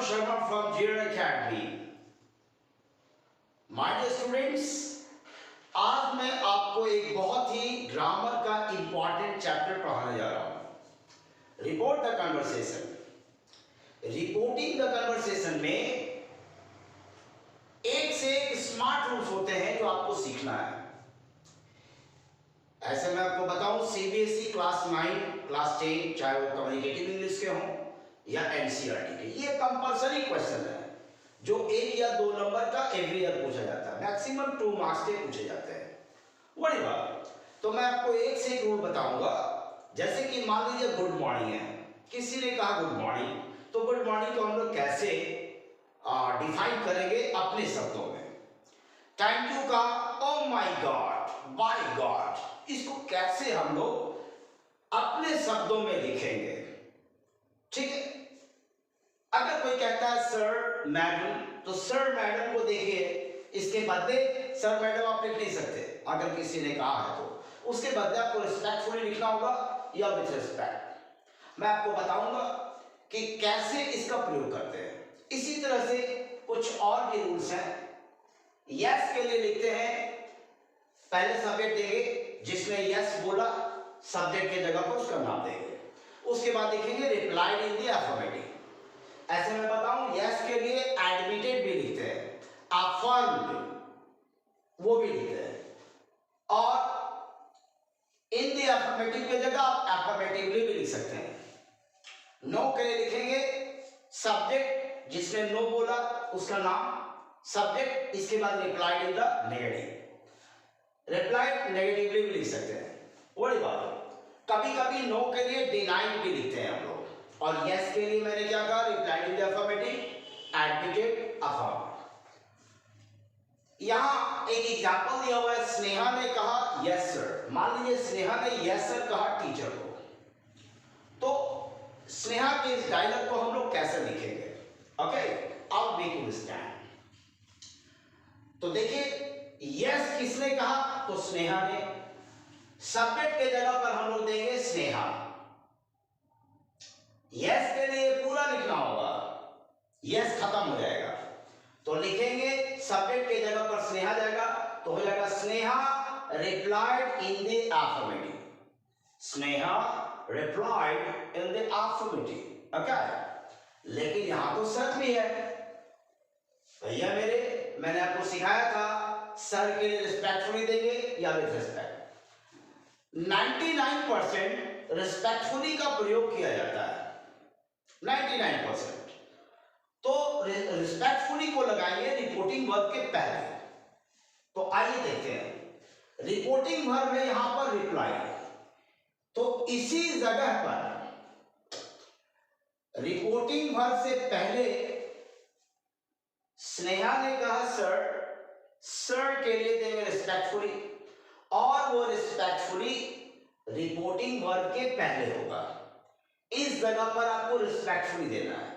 Arnav Sharma from GR Academy. My dear students, आज मैं आपको एक बहुत ही ग्रामर का इंपॉर्टेंट चैप्टर पढ़ाने जा रहा हूं। Report the conversation. Reporting the conversation में एक से एक स्मार्ट रूल्स होते हैं जो आपको सीखना है। ऐसे मैं आपको बताऊं, सीबीएसई क्लास 9, क्लास 10, चाहे वो कम्युनिकेटिव इंग्लिश के हों या एनसीईआरटी के, ये कंपलसरी क्वेश्चन है जो 1 या 2 नंबर का एवरी ईयर पूछा जाता है। मैक्सिमम 2 मार्क्स के पूछे जाते हैं। बड़ी बात, तो मैं आपको एक से एक रूल बताऊंगा। जैसे कि मान लीजिए गुड मॉर्निंग है, किसी ने कहा गुड मॉर्निंग, तो गुड मॉर्निंग को हम लोग कैसे डिफाइन करेंगे अपने शब्दों में। थैंक यू का oh my God, by God, इसको कैसे हम लोग अपने शब्दों में लिखेंगे। ठीक है, अगर कोई कहता है सर मैडम, तो सर मैडम को देखिए, इसके बदले सर मैडम आप लिख नहीं सकते। अगर किसी ने कहा है तो उसके बदले आपको रिस्पेक्टफुली लिखना होगा या विथ रिस्पेक्ट। मैं आपको बताऊंगा कि कैसे इसका प्रयोग करते हैं। इसी तरह से कुछ और भी रूल्स हैं। यस के लिए लिखते हैं, पहले सब्जेक्ट देंगे, जिसने यस बोला सब्जेक्ट के जगह पर उसका नाम देंगे। उसके बाद लिखेंगे रिप्लाइड इन द अफर्मेटिव। ऐसे मैं बताऊं, यस के लिए एडमिटेड भी लिखते हैं, अफर्म्ड वो भी लिखते हैं, और इन द अफर्मेटिव के जगह आप अफर्मेटिवली भी लिख सकते हैं। नो के लिए लिखेंगे सब्जेक्ट, जिसने नो बोला उसका नाम, सब्जेक्ट, इसके बाद replied in the negative. Replied negatively भी लिख सकते हैं। बड़ी बात, कभी कभी नो के लिए डिनाइड भी लिखते हैं हम लोग, और यस के लिए मैंने क्या कहा, replied in the affirmative, admitted, affirm. यहां एक एग्जांपल दिया हुआ है, स्नेहा ने कहा यस सर। मान लीजिए स्नेहा ने यस सर कहा टीचर को, तो स्नेहा के इस डायलॉग को हम लोग कैसे लिखेंगे। ओके, अब मेक यू अंडरस्टैंड। तो देखिए, यस किसने कहा, तो स्नेहा ने। सब्जेक्ट के जगह पर हम लोग देंगे स्नेहा। यस के लिए पूरा लिखना होगा, यस खत्म हो जाएगा, तो लिखेंगे सब्जेक्ट के जगह पर स्नेहा जाएगा, तो हो जाएगा Sneha replied in the affirmative. Sneha replied in the affirmative. Okay, लेकिन यहां तो सर भी है भैया मेरे, मैंने आपको सिखाया था सर के लिए रिस्पेक्टफुली देंगे या विद रिस्पेक्ट। 99% रिस्पेक्टफुली का प्रयोग किया जाता है, 99%। तो रिस्पेक्टफुली को लगाएंगे रिपोर्टिंग वर्ब के पहले। तो आइए देखते हैं, रिपोर्टिंग वर्ब है यहां पर रिप्लाई, तो इसी जगह पर रिपोर्टिंग वर्ब से पहले स्नेहा ने कहा सर, सर के लिए देंगे रिस्पेक्टफुली, और वो रिस्पेक्टफुली रिपोर्टिंग वर्ब के पहले होगा। इस जगह पर आपको रिस्पेक्टफुली देना है,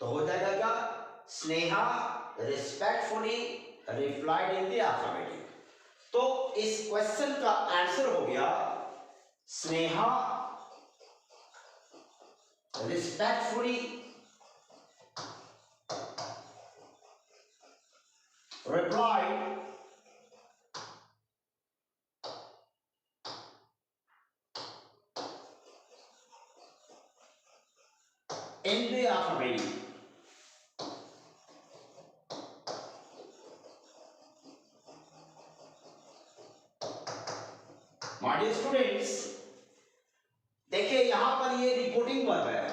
तो हो जाएगा क्या, Sneha respectfully replied in the affirmative. तो इस क्वेश्चन का आंसर हो गया Sneha respectfully replied in the affirmative. My dear students, देखिए यहां पर ये रिपोर्टिंग वर्ब है।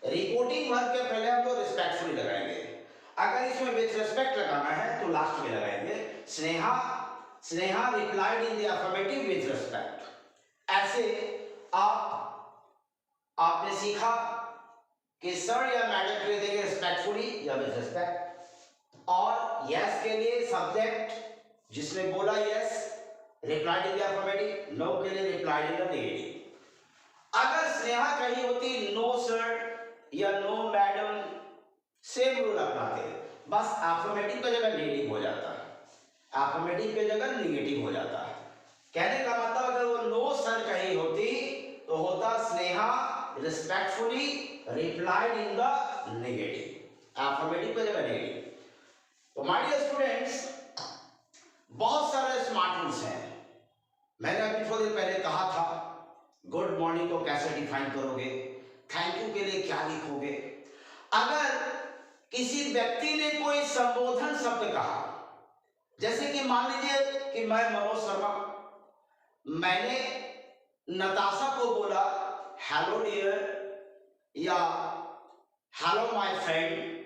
रिपोर्टिंग वर्ब के पहले हम लोग रिस्पेक्टफुली लगाएंगे। अगर इसमें विथ रिस्पेक्ट लगाना है तो लास्ट में लगाएंगे Sneha replied in the affirmative with respect. ऐसे आपने सीखा कि सर या मैडम के लिए देंगे रिस्पेक्टफुली या विद रिस्पेक्ट, और यस के लिए सब्जेक्ट, जिसने बोला yes, replied in the affirmative, no के लिए रिप्लाइड इन द नेगेटिव। अगर स्नेहा कही होती नो सर या नो मैडम, सेम रूल अपनाते, बस अफर्मेटिव की जगह नेगेटिव हो जाता है, अफर्मेटिव की जगह नेगेटिव हो जाता है। कहने का मतलब अगर वो नो सर कही होती तो होता Sneha respectfully replied in the negative, affirmative की जगह नेगेटिव। तो माय डियर स्टूडेंट्स, बहुत सारे स्मार्ट रूल्स हैं। मैंने अभी थोड़ी देर पहले कहा था गुड मॉर्निंग को कैसे डिफाइन करोगे, थैंक यू के लिए क्या लिखोगे। अगर किसी व्यक्ति ने कोई संबोधन शब्द कहा, जैसे कि मान लीजिए कि मैं मनोज शर्मा, मैंने नताशा को बोला हेलो डियर या हेलो माय फ्रेंड,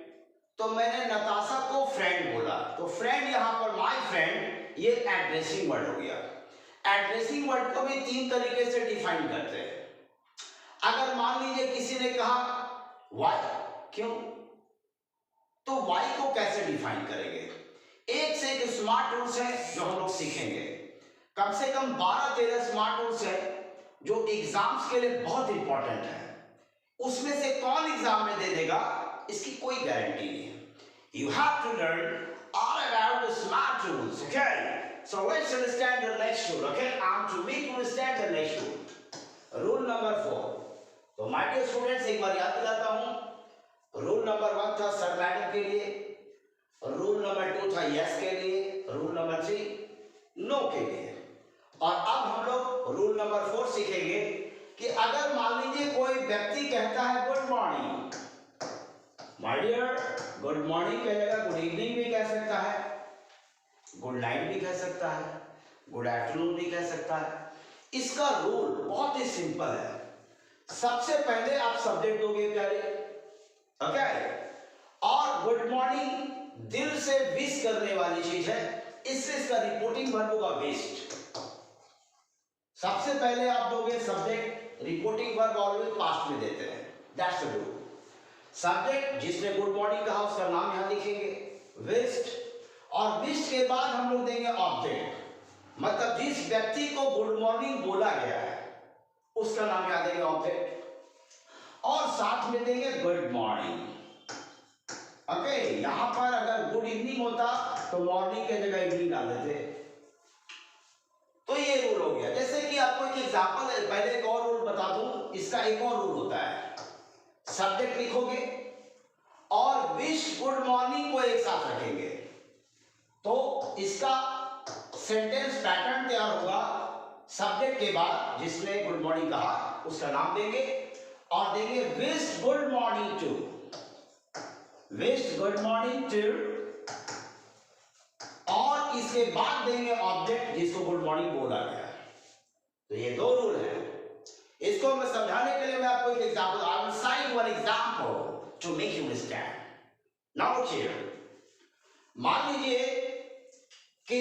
तो मैंने नताशा को फ्रेंड बोला, तो फ्रेंड यहां पर माय फ्रेंड, ये एड्रेसिंग वर्ड हो गया। एड्रेसिंग वर्ड को भी तीन तरीके से डिफाइन करते हैं। अगर मान लीजिए किसी ने कहा वाई, क्यों, तो वाई को कैसे डिफाइन करेंगे? एक से एक स्मार्ट रूल्स है जो हम लोग सीखेंगे। कम से कम 12-13 स्मार्ट रूल्स है जो एग्जाम्स के लिए बहुत इंपॉर्टेंट है। उसमें से कौन एग्जाम में दे देगा इसकी कोई गारंटी नहीं है। You have to learn all about the smart rules, okay? So let's understand the next rule, okay? I'm to make you understand the next rule. Rule number 4. तो my dear students, एक बार याद दिलाता हूँ। Rule number 1 था sir madam के लिए, rule number 2 था yes के लिए, रूल नंबर 3 नो के लिए। और अब हम लोग रूल नंबर 4 सीखेंगे कि अगर मान लीजिए कोई व्यक्ति कहता है good morning, my dear, good morning कहेगा, गुड इवनिंग भी कह सकता है, गुड नाइट भी कह सकता है, गुड आफ्टरनून भी कह सकता है। इसका रूल बहुत ही सिंपल है। सबसे पहले आप सब्जेक्ट दोगे प्यारे, ओके? और गुड मॉर्निंग दिल से विश करने वाली चीज है, इससे इसका रिपोर्टिंग वर्ब होगा विश्ड। सबसे पहले आप दोगे subject, reporting verb always past में देते हैं, दैट्स द रूल। सब्जेक्ट जिसने गुड मॉर्निंग कहा उसका नाम यहां लिखेंगे विश्ड, और विश्ड के बाद हम लोग देंगे ऑब्जेक्ट, मतलब जिस व्यक्ति को गुड मॉर्निंग बोला गया है उसका नाम याद देंगे ऑब्जेक्ट, और साथ में देंगे गुड मॉर्निंग, ओके? यहां पर अगर गुड इवनिंग होता तो मॉर्निंग के जगह इवनिंग डाल देते। तो ये रूल हो गया। जैसे कि आपको एक एग्जांपल है, पहले एक और रूल बता दूं, इसका एक और रूल होता है। सब्जेक्ट लिखोगे और विश गुड मॉर्निंग को एक साथ रखेंगे तो इसका सेंटेंस पैटर्न तैयार होगा। सब्जेक्ट के बाद जिसने गुड मॉर्निंग कहा उसका नाम देंगे और देंगे wish good morning to, wish good morning to, और इसके बाद देंगे ऑब्जेक्ट जिसको गुड मॉर्निंग बोला गया। तो ये दो रूल है। इसको मैं समझाने के लिए मैं आपको एक example, I will cite one example to make you understand. Now here, मान लीजिए कि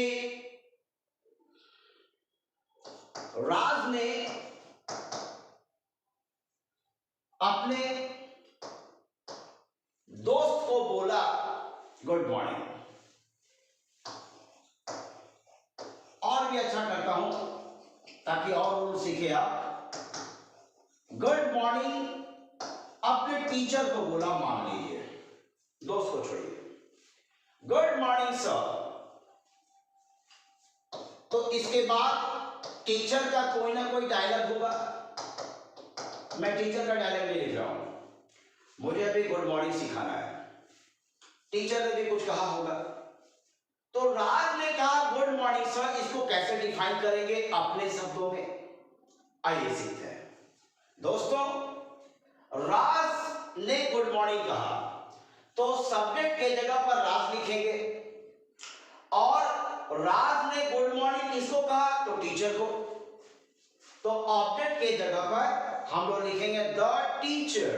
राज ने अपने दोस्त को बोला गुड मॉर्निंग। और भी अच्छा करता हूं ताकि और रूल सीखे आप। गुड मॉर्निंग अपने टीचर को बोला, मान लीजिए, दोस्त को छोड़िए, गुड मॉर्निंग सर। तो इसके बाद टीचर का कोई ना कोई डायलॉग होगा। मैं टीचर का डायलॉग नहीं लिख रहा हूं, मुझे अभी गुड मॉर्निंग सिखाना है, टीचर ने भी कुछ कहा होगा। तो राज ने कहा गुड मॉर्निंग सर, इसको कैसे डिफाइन करेंगे अपने शब्दों में, आइए सीखते हैं। दोस्तों, राज ने गुड मॉर्निंग कहा तो सब्जेक्ट के जगह पर राज लिखेंगे, और राज ने गुड मॉर्निंग किसको कहा तो टीचर को, तो ऑब्जेक्ट के जगह पर हम लोग लिखेंगे द टीचर।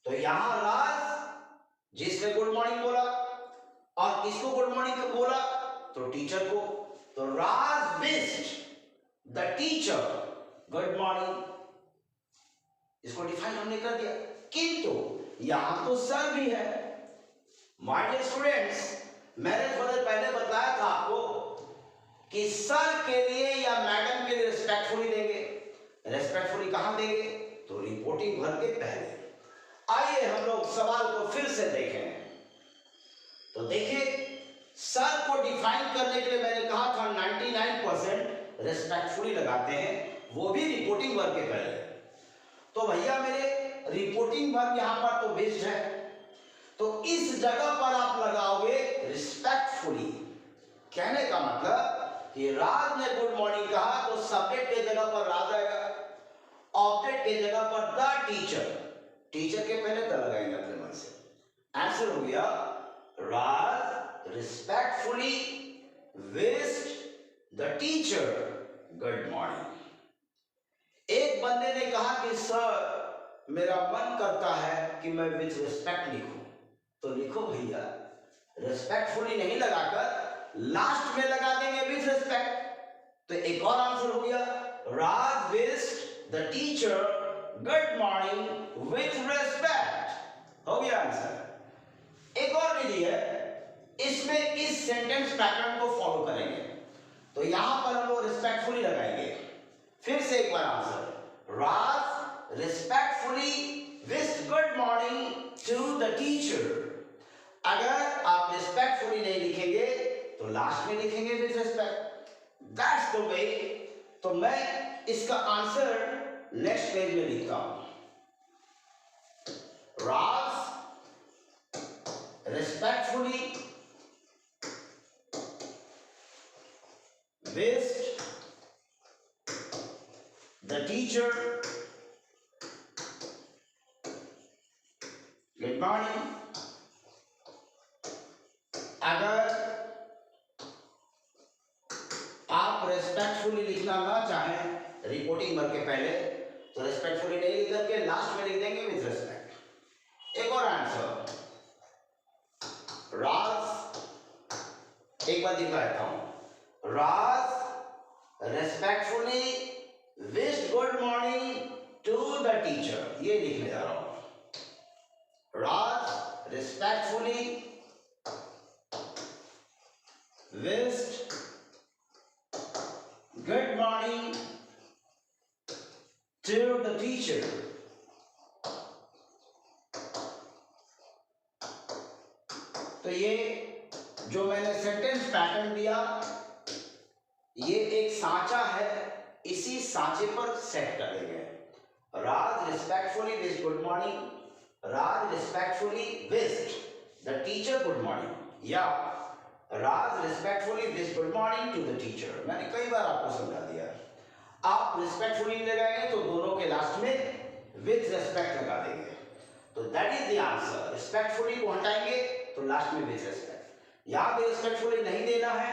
तो यहां राज जिसने गुड मॉर्निंग बोला और किसको गुड मॉर्निंग बोला तो टीचर को, तो Raj wished the teacher good morning. इसको डिफाइन हमने कर दिया, किंतु यहां तो सर भी है। माय डियर स्टूडेंट्स, मैंने थोड़ी देर पहले बताया था आपको कि सर के लिए या मैडम के लिए रिस्पेक्टफुली देंगे। रिस्पेक्टफुली कहां देंगे तो रिपोर्टिंग वर्ब के पहले। आइए हम लोग सवाल को फिर से देखें। तो देखिए, सर को डिफाइन करने के लिए मैंने कहा था 99% रिस्पेक्टफुली लगाते हैं, वो भी रिपोर्टिंग वर्ब के पहले। तो भैया मेरे रिपोर्टिंग वर्ब यहां पर तो बेस्ड है, तो इस जगह पर आप लगाओगे रिस्पेक्टफुली। कहने का मतलब कि राज ने गुड मॉर्निंग कहा तो सब्जेक्ट के जगह पर राज आएगा, ऑब्जेक्ट के जगह पर द टीचर, टीचर के पहले द लगाएंगे अपने मन से। आंसर हो गया Raj respectfully wished the teacher good morning. एक बंदे ने कहा कि सर मेरा मन करता है कि मैं विथ रिस्पेक्ट लिखूं, तो लिखो भैया रिस्पेक्टफुली नहीं लगाकर लास्ट में लगा देंगे विथ रिस्पेक्ट। तो एक और आंसर हो गया Raj wished the teacher good morning with respect, हो गया आंसर। एक और विधि है, इसमें इस सेंटेंस पैटर्न को फॉलो करेंगे, तो यहां पर हम लोग रिस्पेक्टफुली लगाएंगे। फिर से एक बार answer, Raj respectfully wished good morning to the teacher. अगर आप रिस्पेक्टफुली नहीं लिखेंगे तो लास्ट में लिखेंगे with respect, that's the way. तो मैं इसका आंसर नेक्स्ट पेज में लिखता हूं, Raj respectfully wished the teacher good morning. अगर आप रिस्पेक्टफुली लिखना ना चाहें रिपोर्टिंग वर्ब के पहले, तो रिस्पेक्टफुली नहीं लिख करके लास्ट में लिख देंगे विद रिस्पेक्ट। एक और आंसर, राज, एक बार दिखा देता हूं, Raj respectfully wished good morning to the teacher, ये लिखने जा रहा हूं, Raj respectfully wished good morning to the teacher। तो ये जो मैंने सेंटेंस पैटर्न दिया, ये एक सांचा है, इसी सांचे पर सेट कर देंगे। Raj respectfully wished good morning, Raj respectfully wished the teacher good morning, या Raj respectfully wished good morning to the teacher. मैंने कई बार आपको समझा दिया। आप रिस्पेक्टफुली लगाएंगे तो दोनों के लास्ट में विथ रिस्पेक्ट लगा देंगे, तो that is the answer. Respectfully को हटाएंगे तो लास्ट में विथ रिस्पेक्ट, यहां पे रिस्पेक्टफुली नहीं देना है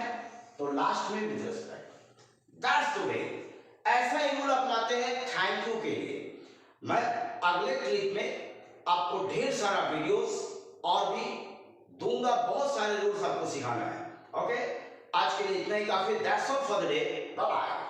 तो लास्ट में विथ रिस्पेक्ट, दैट्स द वे। ऐसा ही रूल अपनाते हैं थैंक यू के लिए। मैं अगले क्लिप में आपको ढेर सारा वीडियोस और भी दूंगा, बहुत सारे रूल्स आपको सिखाना है। ओके, आज के लिए इतना ही काफी। That's all for the day, bye bye.